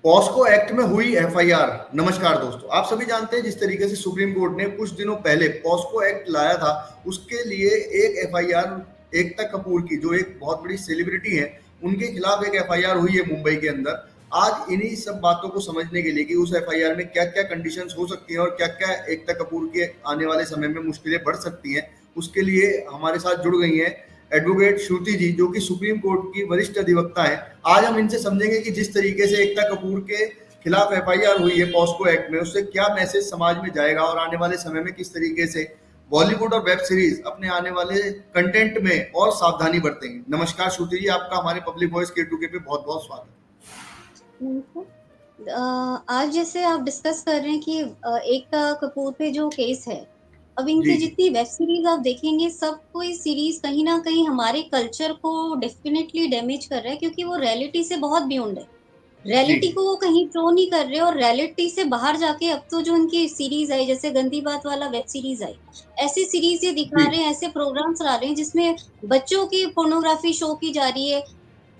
POCSO act में हुई FIR. नमस्कार दोस्तों, आप सभी जानते हैं जिस तरीके से सुप्रीम कोर्ट ने कुछ दिनों पहले पॉस्को एक्ट लाया था, उसके लिए एक एफआईआर एकता कपूर की, जो एक बहुत बड़ी सेलिब्रिटी है, उनके खिलाफ एक एफआईआर हुई है मुंबई के अंदर। आज इन्हीं सब बातों को समझने के लिए कि उस एफआईआर में क्या क्या कंडीशंस हो सकती हैं और क्या क्या एकता कपूर के आने वाले समय में मुश्किलें बढ़ सकती हैं, उसके लिए हमारे साथ जुड़ गई हैं एडवोकेट श्रुति जी, जो कि सुप्रीम कोर्ट की वरिष्ठ अधिवक्ता है। आज हम इनसे समझेंगे कि जिस तरीके से एकता कपूर के खिलाफ एफआईआर हुई है पॉस्को एक्ट में, उससे क्या मैसेज समाज में जाएगा और आने वाले समय में किस तरीके से बॉलीवुड और वेब सीरीज अपने आने वाले कंटेंट में और सावधानी बरतेंगे। नमस्कार श्रुति जी, आपका हमारे पब्लिक वॉइस के पे बहुत बहुत स्वागत आज जैसे आप डिस्कस कर रहे हैं कि एकता कपूर पे जो केस है, अब जी इनकी जी जितनी वेब सीरीज आप देखेंगे, सब कोई सीरीज कहीं ना कहीं हमारे कल्चर को डेफिनेटली डैमेज कर रहा है, क्योंकि वो रियलिटी से बहुत बियॉन्ड है। जी रियलिटी को वो कहीं शो नहीं कर रहे, और रियलिटी से बाहर जाके अब तो जो उनकी सीरीज आई, जैसे गंदी बात वाला वेब सीरीज आई, ऐसी सीरीज ये दिखा जी रहे हैं, ऐसे प्रोग्राम्स ला रहे हैं जिसमें बच्चों की पोर्नोग्राफी शो की जा रही है।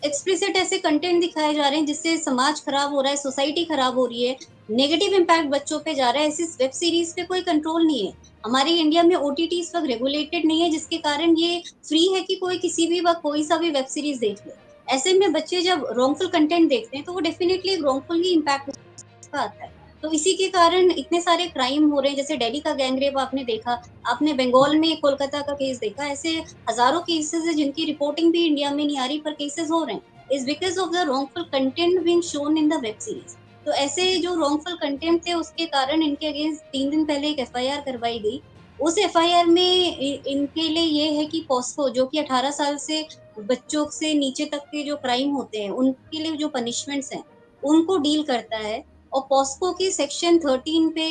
एक्सप्लिसिट ऐसे कंटेंट दिखाए जा रहे हैं जिससे समाज खराब हो रहा है, सोसाइटी खराब हो रही है, नेगेटिव इम्पैक्ट बच्चों पे जा रहा है। ऐसी वेब सीरीज पे कोई कंट्रोल नहीं है। हमारे इंडिया में ओटीटी इस वक्त रेगुलेटेड नहीं है, जिसके कारण ये फ्री है कि कोई किसी भी वक्त कोई सा भी वेब सीरीज देख ले। ऐसे में बच्चे जब रॉन्गफुल कंटेंट देखते हैं तो वो डेफिनेटली रॉन्गफुल ही इम्पैक्ट उसका आता है। तो इसी के कारण इतने सारे क्राइम हो रहे हैं, जैसे दिल्ली का गैंगरेप आपने देखा, आपने बंगाल में कोलकाता का केस देखा, ऐसे हजारों केसेस है जिनकी रिपोर्टिंग भी इंडिया में नहीं आ रही, पर केसेस हो रहे हैं, is because of the wrongful content being shown in the web series. तो ऐसे जो रॉन्गफुल कंटेंट थे, उसके कारण इनके अगेंस्ट 3 दिन पहले एक एफआईआर करवाई गई। उस एफआईआर में इनके लिए ये है कि पॉस्को, जो कि 18 साल से बच्चों से नीचे तक के जो क्राइम होते हैं, उनके लिए जो पनिशमेंट्स हैं, उनको डील करता है। और पॉस्को के सेक्शन 13 पे,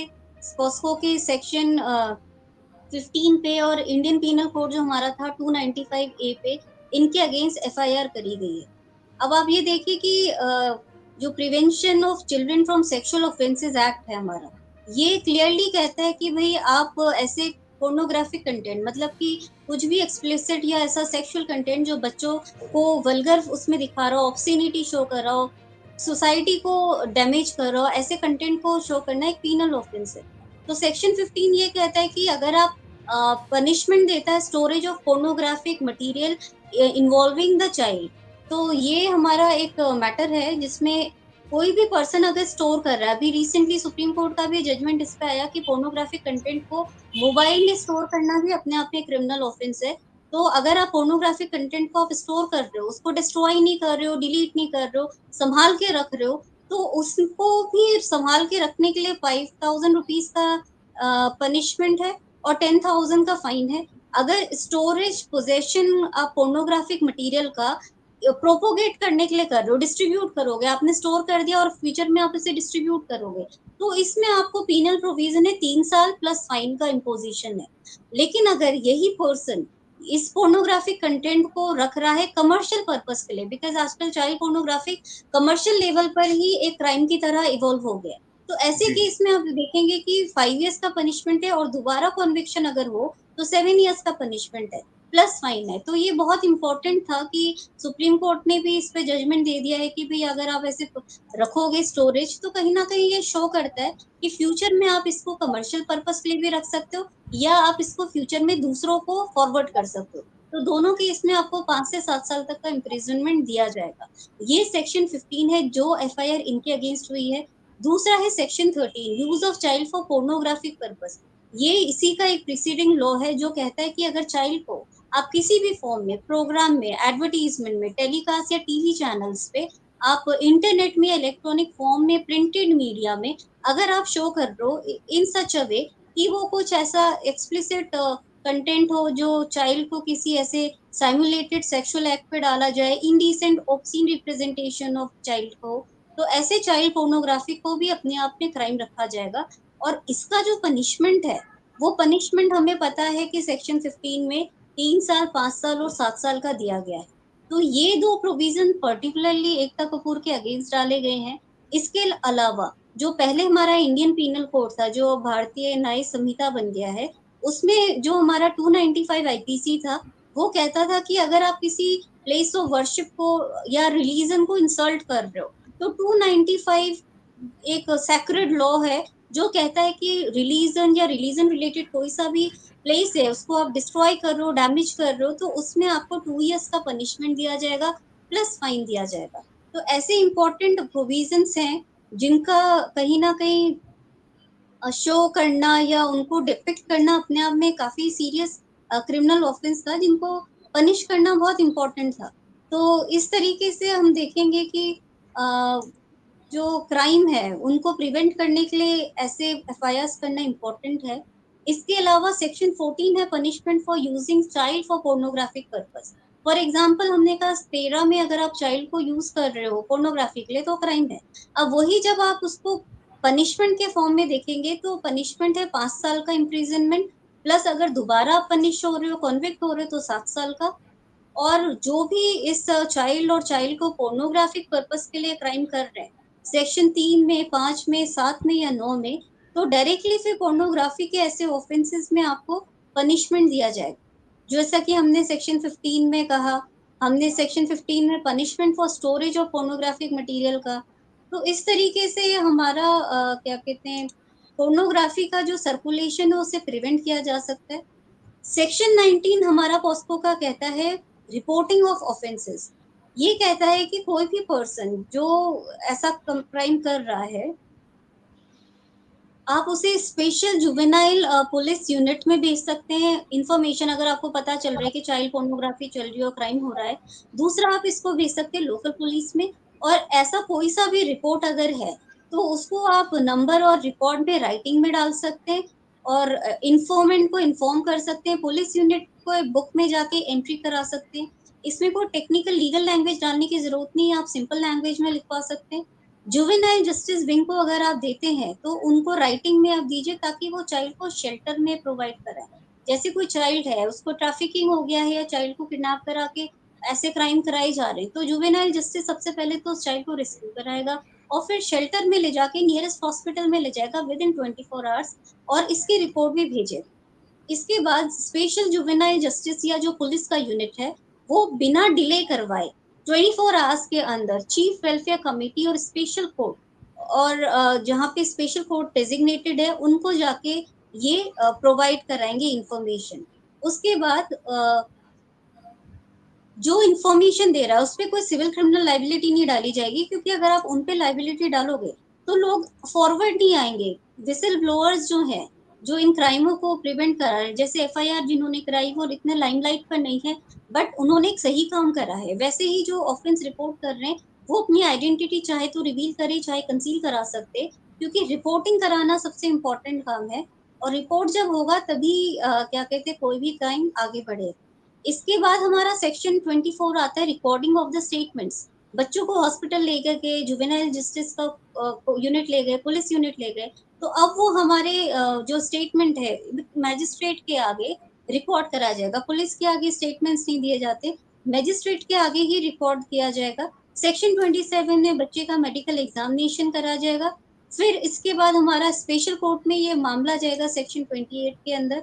पॉस्को के सेक्शन 15 पे, और इंडियन पीनल कोड जो हमारा था 295 ए पे, इनके अगेंस्ट एफआईआर करी गई है। अब आप ये देखिए कि जो prevention of children from sexual offences act है हमारा, ये क्लियरली कहता है कि भाई आप ऐसे पोर्नोग्राफिक कंटेंट, मतलब कि कुछ भी एक्सप्लिसिट या ऐसा सेक्सुअल कंटेंट जो बच्चों को वल्गर उसमें दिखा रहा हो, ऑब्ससीनिटी शो कर रहा हो, सोसाइटी को डैमेज कर रहा हो, ऐसे कंटेंट को शो करना एक पीनल ऑफेंस है। तो सेक्शन 15 ये कहता है कि अगर आप पनिशमेंट देता है storage of pornographic material involving the child, तो ये हमारा एक मैटर है जिसमें कोई भी पर्सन अगर स्टोर कर रहा है, अभी रिसेंटली सुप्रीम कोर्ट का भी जजमेंट इस पे आया कि पोर्नोग्राफिक कंटेंट को मोबाइल में स्टोर करना भी अपने आप में क्रिमिनल ऑफेंस है। तो अगर आप पोर्नोग्राफिक कंटेंट को आप स्टोर कर रहे हो, उसको डिस्ट्रॉय नहीं कर रहे हो, डिलीट नहीं कर रहे हो, संभाल के रख रहे हो, तो उसको भी संभाल के रखने के लिए 5,000 रुपीज का पनिशमेंट है, और 10,000 का फाइन है। अगर स्टोरेज पोजेशन आप पोर्नोग्राफिक मटेरियल का प्रोपोगेट करने के लिए कर रहे हो, डिस्ट्रीब्यूट करोगे, आपने स्टोर कर दिया और फ्यूचर में आप इसे डिस्ट्रीब्यूट करोगे, तो इसमें आपको पीनल प्रोविजन है 3 साल प्लस फाइन का इम्पोजिशन है। लेकिन अगर यही पर्सन इस पोर्नोग्राफिक कंटेंट को रख रहा है कमर्शियल पर्पस के लिए, बिकॉज आजकल चाइल्ड पोर्नोग्राफिक कमर्शियल लेवल पर ही एक क्राइम की तरह इवॉल्व हो गया, तो ऐसे जी केस में आप देखेंगे कि 5 इयर्स का पनिशमेंट है, और दोबारा कॉन्विक्शन अगर हो तो 7 इयर्स का पनिशमेंट है प्लस फाइन है। तो ये बहुत इंपॉर्टेंट था कि सुप्रीम कोर्ट ने भी इस पे जजमेंट दे दिया है कि भाई अगर आप ऐसे रखोगे स्टोरेज, तो कहीं ना कहीं ये शो करता है कि फ्यूचर में आप इसको कमर्शियल पर्पस के लिए भी रख सकते हो, या आप इसको फ्यूचर में दूसरों को फॉरवर्ड कर सकते हो। तो दोनों केस में आपको 5 से 7 साल तक का इम्प्रिजनमेंट दिया जाएगा। ये सेक्शन 15 है जो एफआईआर इनके अगेंस्ट हुई है। दूसरा है section 13, use of child for pornographic purpose. ये इसी का एक प्रीसीडिंग लॉ है जो कहता है कि अगर चाइल्ड को आप किसी भी फॉर्म में, प्रोग्राम में, एडवर्टीजमेंट में, टेलीकास्ट या टीवी चैनल्स पे, आप इंटरनेट में, इलेक्ट्रॉनिक फॉर्म में, प्रिंटेड मीडिया में अगर आप शो कर रहे हो इन सच अ वे कि वो कुछ ऐसा एक्सप्लिसिट कंटेंट हो जो चाइल्ड को किसी ऐसे साइमुलेटेड सेक्सुअल एक्ट पे डाला जाए, indecent obscene representation of child को, तो ऐसे चाइल्ड पोर्नोग्राफी को भी अपने आप में क्राइम रखा जाएगा। और इसका जो पनिशमेंट है, वो पनिशमेंट हमें पता है कि सेक्शन 15 में 3 साल, 5 साल और 7 साल का दिया गया है। तो ये दो प्रोविजन पर्टिकुलरली एकता कपूर के अगेंस्ट डाले गए हैं। इसके अलावा जो पहले हमारा इंडियन पीनल कोड था, जो भारतीय न्याय संहिता बन गया है, उसमें जो हमारा 295 आईपीसी था, वो कहता था कि अगर आप किसी प्लेस ऑफ वर्शिप को या रिलीजन को इंसल्ट कर रहे हो, तो 295 एक सैक्रेड लॉ है जो कहता है कि रिलीजन या रिलीजन रिलेटेड कोई सा भी प्लेस है उसको आप डिस्ट्रॉय कर रहे हो, डैमेज कर रहे हो, तो उसमें आपको 2 इयर्स का पनिशमेंट दिया जाएगा प्लस फाइन दिया जाएगा। तो ऐसे इंपॉर्टेंट प्रोविजंस हैं जिनका कहीं ना कहीं शो करना या उनको डिपिक्ट करना अपने आप में काफी सीरियस क्रिमिनल ऑफेंस था जिनको पनिश करना बहुत इम्पोर्टेंट था। तो इस तरीके से हम देखेंगे कि जो क्राइम है उनको प्रिवेंट करने के लिए ऐसे एफआईआर करना इम्पोर्टेंट है। इसके अलावा सेक्शन 14 है punishment for using child for pornographic purpose. For example हमने कहा 13 में अगर आप चाइल्ड को यूज कर रहे हो पोर्नोग्राफी के लिए तो क्राइम है। अब वही जब आप उसको पनिशमेंट के फॉर्म में देखेंगे तो पनिशमेंट है 5 साल का इम्प्रिजनमेंट प्लस अगर दोबारा आप पनिश हो रहे हो कॉन्विक्ट हो रहे हो तो 7 साल का। और जो भी इस चाइल्ड और चाइल्ड को पोर्नोग्राफिक पर्पस के लिए क्राइम कर रहे हैं सेक्शन 3 में 5 में 7 में या 9 में, तो डायरेक्टली फिर पोर्नोग्राफी के ऐसे ऑफेंसेस में आपको पनिशमेंट दिया जाएगा। जैसा कि हमने सेक्शन 15 में कहा, हमने सेक्शन 15 में punishment for storage of pornographic material का। तो इस तरीके से हमारा क्या कहते हैं पोर्नोग्राफी का जो सर्कुलेशन है उसे प्रिवेंट किया जा सकता है। सेक्शन 19 हमारा पॉस्को का कहता है रिपोर्टिंग ऑफ ऑफेंसेस। ये कहता है कि कोई भी पर्सन जो ऐसा क्राइम कर रहा है आप उसे स्पेशल जुवेनाइल पुलिस यूनिट में भेज सकते हैं। इंफॉर्मेशन अगर आपको पता चल रहा है कि चाइल्ड पोर्नोग्राफी चल रही है और क्राइम हो रहा है। दूसरा आप इसको भेज सकते हैं लोकल पुलिस में। और ऐसा कोई सा भी रिपोर्ट अगर है तो उसको आप नंबर और रिकॉर्ड में राइटिंग में डाल सकते हैं और इन्फॉर्मेंट को इन्फॉर्म कर सकते हैं। पुलिस यूनिट को बुक में जाके एंट्री करा सकते हैं। इसमें कोई टेक्निकल लीगल लैंग्वेज डालने की जरूरत नहीं है, आप सिंपल लैंग्वेज में लिखवा सकते हैं। जुवेनाइल जस्टिस विंग को अगर आप देते हैं तो उनको राइटिंग में आप दीजिए ताकि वो चाइल्ड को शेल्टर में प्रोवाइड कराए। जैसे कोई चाइल्ड है उसको ट्रैफिकिंग हो गया है या चाइल्ड को किडनैप करा के ऐसे क्राइम कराए जा रहे हैं तो जुवेनाइल जस्टिस सबसे पहले तो उस चाइल्ड को रेस्क्यू कराएगा और फिर शेल्टर में ले जाके नियरेस्ट हॉस्पिटल में ले जाएगा विद इन 24 आवर्स और इसकी रिपोर्ट भी भेजेगा। इसके बाद स्पेशल जुवेनाइल जस्टिस या जो पुलिस का यूनिट है वो बिना डिले करवाए 24 आवर्स के अंदर चीफ वेलफेयर कमेटी और स्पेशल कोर्ट और जहाँ पे स्पेशल कोर्ट डेजिग्नेटेड है उनको जाके ये प्रोवाइड कराएंगे इंफॉर्मेशन। उसके बाद जो इन्फॉर्मेशन दे रहा है उसपे कोई सिविल क्रिमिनल लाइबिलिटी नहीं डाली जाएगी क्योंकि अगर आप उन पे लाइबिलिटी डालोगे तो लोग फॉरवर्ड नहीं आएंगे। विसिल ब्लोअर्स जो है जो इन क्राइमों को प्रिवेंट करा रहे हैं जैसे एफआईआर जिन्होंने कराई वो इतने लाइमलाइट पर नहीं है बट उन्होंने एक सही काम करा है। वैसे ही जो ऑफेंस रिपोर्ट कर रहे हैं वो अपनी आइडेंटिटी चाहे तो रिवील करे चाहे कंसील करा सकते क्योंकि रिपोर्टिंग कराना सबसे इम्पोर्टेंट काम है। और रिपोर्ट जब होगा तभी क्या कहते हैं कोई भी क्राइम आगे बढ़े। इसके बाद हमारा सेक्शन 24 आता है रिकॉर्डिंग ऑफ द स्टेटमेंट्स। बच्चों को हॉस्पिटल लेकर के जुवेनाइल जस्टिस का यूनिट ले गए पुलिस यूनिट ले गए तो अब वो हमारे जो स्टेटमेंट है मैजिस्ट्रेट के आगे रिकॉर्ड करा जाएगा। पुलिस के आगे स्टेटमेंट्स नहीं दिए जाते, मैजिस्ट्रेट के आगे ही रिकॉर्ड किया जाएगा। सेक्शन 27 में बच्चे का मेडिकल एग्जामिनेशन करा जाएगा। फिर इसके बाद हमारा स्पेशल कोर्ट में ये मामला जाएगा सेक्शन 28 के अंदर।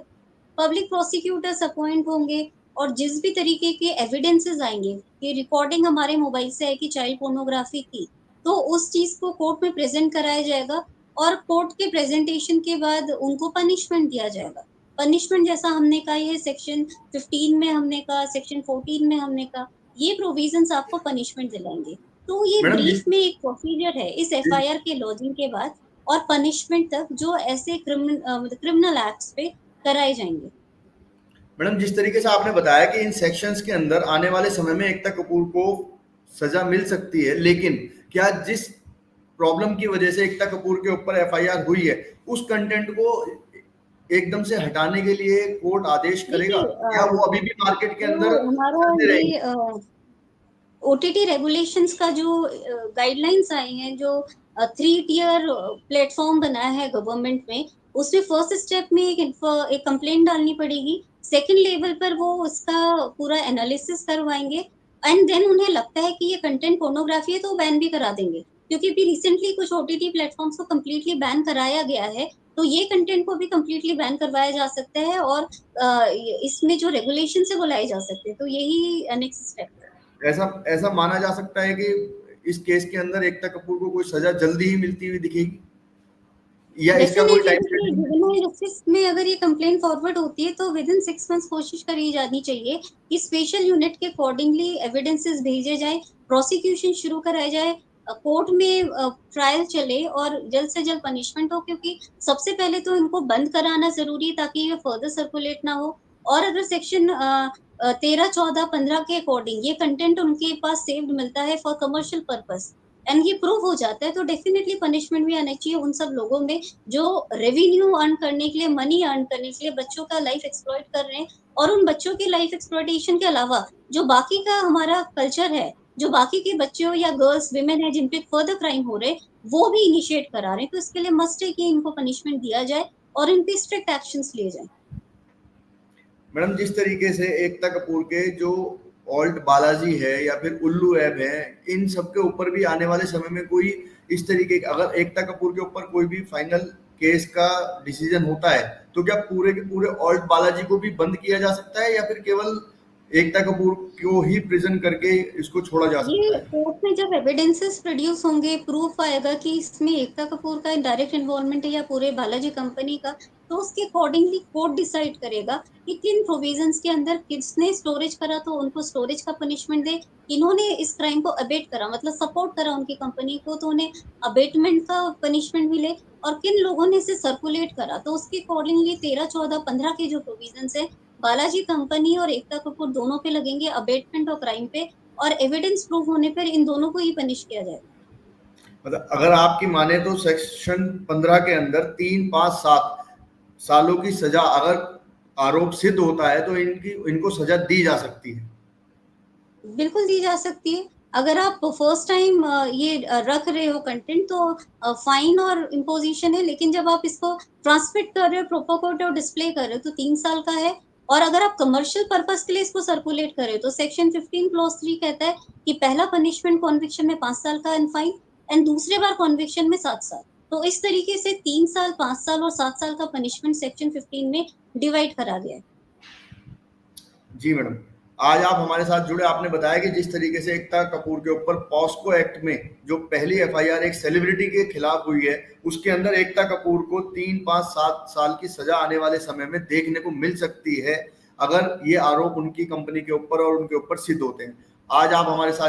पब्लिक प्रोसिक्यूटर्स अपॉइंट होंगे और जिस भी तरीके के एविडेंसेस आएंगे कि रिकॉर्डिंग हमारे मोबाइल से है कि चाइल्ड पोर्नोग्राफी की तो उस चीज को कोर्ट में प्रेजेंट कराया जाएगा और कोर्ट के प्रेजेंटेशन के बाद उनको पनिशमेंट दिया जाएगा। पनिशमेंट जैसा हमने कहा ये सेक्शन 15 में हमने कहा सेक्शन 14 में हमने कहा ये प्रोविजंस आपको पनिशमेंट दिलाएंगे। तो ये मैडम ब्रीफ में एक प्रोसीजर है इस एफआईआर के लॉजिंग के बाद और पनिशमेंट तक जो ऐसे क्रिमिनल एक्ट्स पे कराए जाएंगे। जिस तरीके से आपने बताया कि इन सेक्शंस के अंदर आने वाले समय में एकता कपूर को सजा मिल सकती है, लेकिन क्या जिस प्रॉब्लम की वजह से एकता कपूर के ऊपर एफआईआर हुई है उस कंटेंट को एकदम से हटाने के लिए कोर्ट आदेश करेगा देखिए या वो अभी भी मार्केट के अंदर जो हमारा चलते रहेंगे? ये ओटीटी रेगुलेशंस का जो गाइडलाइंस आई हैं जो 3 टियर प्लेटफॉर्म बनाया है गवर्नमेंट में उसमें फर्स्ट स्टेप में एक कंप्लेंट डालनी पड़ेगी। सेकंड लेवल पर वो उसका पूरा एनालिसिस करवाएंगे एंड देन उन्हें लगता है कि ये कंटेंट पोर्नोग्राफी है तो वो बैन भी करा देंगे क्योंकि अभी रिसेंटली कुछ ओटीटी प्लेटफॉर्म्स को कम्प्लीटली बैन कराया गया है। तो ये कंटेंट को भी कम्प्लीटली बैन करवाया जा सकता है और इसमें जो रेगुलेशन है वो लाए जा सकते हैं। तो यही नेक्स्ट स्टेप है। ऐसा ऐसा माना जा सकता है कि इस केस के अंदर एकता कपूर को कोई सजा जल्दी ही मिलती हुई दिखेगी या इसका कोई डेफिनेटली टाइम देखिए, शेड्यूल? जुवेनाइल जस्टिस में अगर ये कंप्लेंट फॉरवर्ड होती है तो विद इन 6 मंथ्स कोशिश करी जानी चाहिए कि स्पेशल यूनिट के अकॉर्डिंगली एविडेंसेस भेजे जाएँ, प्रोसिक्यूशन शुरू कराया जाए, कोर्ट में ट्रायल चले और जल्द से जल्द पनिशमेंट हो, क्योंकि सबसे पहले तो इनको बंद कराना ज़रूरी है ताकि ये फर्दर सर्कुलेट ना हो। और अगर सेक्शन 13, 14, 15 के अकॉर्डिंग ये कंटेंट उनके पास सेव्ड मिलता है फॉर कमर्शियल पर्पस एंड ये प्रूव हो जाता है, तो डेफिनिटली पनिशमेंट भी आना चाहिए उन सब लोगों में जो रेवेन्यू अर्न करने के लिए, मनी अर्न करने के लिए बच्चों का लाइफ एक्सप्लॉइट कर रहे हैं। और उन बच्चों की लाइफ एक्सप्लॉइटेशन के अलावा जो बाकी का हमारा कल्चर है, जो बाकी के बच्चों या गर्ल्स, विमेन है जिन पे फर्दर क्राइम हो रहे हैं, वो भी इनिशिएट करा रहे हैं। तो इसके लिए मस्ट है कि इनको पनिशमेंट दिया जाए और इन पे स्ट्रिक्ट एक्शंस लिए जाएँ। मैडम, जिस तरीके से एकता कपूर के जो ऑल्ट बालाजी है या फिर उल्लू ऐप है, इन सब के ऊपर भी आने वाले समय में कोई इस तरीके का, अगर एकता कपूर के ऊपर कोई भी फाइनल केस का डिसीजन होता है, तो क्या पूरे के पूरे ऑल्ट बालाजी को भी बंद किया जा सकता है या फिर केवल एकता कपूर को ही प्रिजन करके इसको छोड़ा जा सकता ये है? कोर्ट में जब एविडेंसेस प्रोड्यूस होंगे, प्रूफ आएगा कि इसमें एकता कपूर का डायरेक्ट इन्वॉल्वमेंट है या पूरे बालाजी कंपनी का, तो उसके अकॉर्डिंगली कोर्ट डिसाइड करेगा कि किन प्रोविजंस के अंदर किसने स्टोरेज करा तो उनको स्टोरेज का पनिशमेंट दे, इन्होंने इस क्राइम को अबेट करा मतलब सपोर्ट करा उनकी कंपनी को तो उन्हें अबेटमेंट का पनिशमेंट मिले, और किन लोगों ने इसे सर्कुलेट करा तो उसके अकॉर्डिंगली 13, 14, 15 के जो प्रोविजंस है, बालाजी कंपनी और एकता कपूर दोनों पे लगेंगे अबेटमेंट और क्राइम पे, और एविडेंस प्रूफ होने पर इन दोनों को ही पनिश किया जाए। मतलब अगर आपकी माने तो सेक्शन 15 के अंदर 3, 5, 7 सालों की सजा अगर आरोप सिद्ध होता है तो इनको सजा दी जा सकती है। बिल्कुल दी जा सकती है। अगर आप फर्स्ट टाइम ये रख रहे हो कंटेंट तो फाइन और इम्पोज़िशन है, लेकिन जब आप इसको ट्रांसमिट कर रहे हो, प्रोपेगेट और डिस्प्ले कर रहे हो तो 3 साल का है। और अगर आप कमर्शियल पर्पज़ के लिए इसको सर्कुलेट कर रहे हो तो सेक्शन 15 क्लॉज़ 3 कहता है कि पहला पनिशमेंट कन्विक्शन में 5 साल का एंड फाइन एंड दूसरे बार कन्विक्शन में 7 साल। तो इस तरीके से 3 साल, 5 साल और 7 साल का पनिशमेंट सेक्शन 15 में डिवाइड करा गया है। जी मैडम, आज आप हमारे साथ जुड़े, आपने बताया कि जिस तरीके से एकता कपूर के ऊपर पॉस्को एक्ट में जो पहली एफआईआर एक सेलिब्रिटी के खिलाफ हुई है, उसके अंदर एकता कपूर को 3, 5, 7 साल की सजा आने वाले समय में देखने को मिल सकती है अगर ये आरोप उनकी कंपनी के ऊपर और उनके ऊपर सिद्ध होते हैं। आज आप हमारे साथ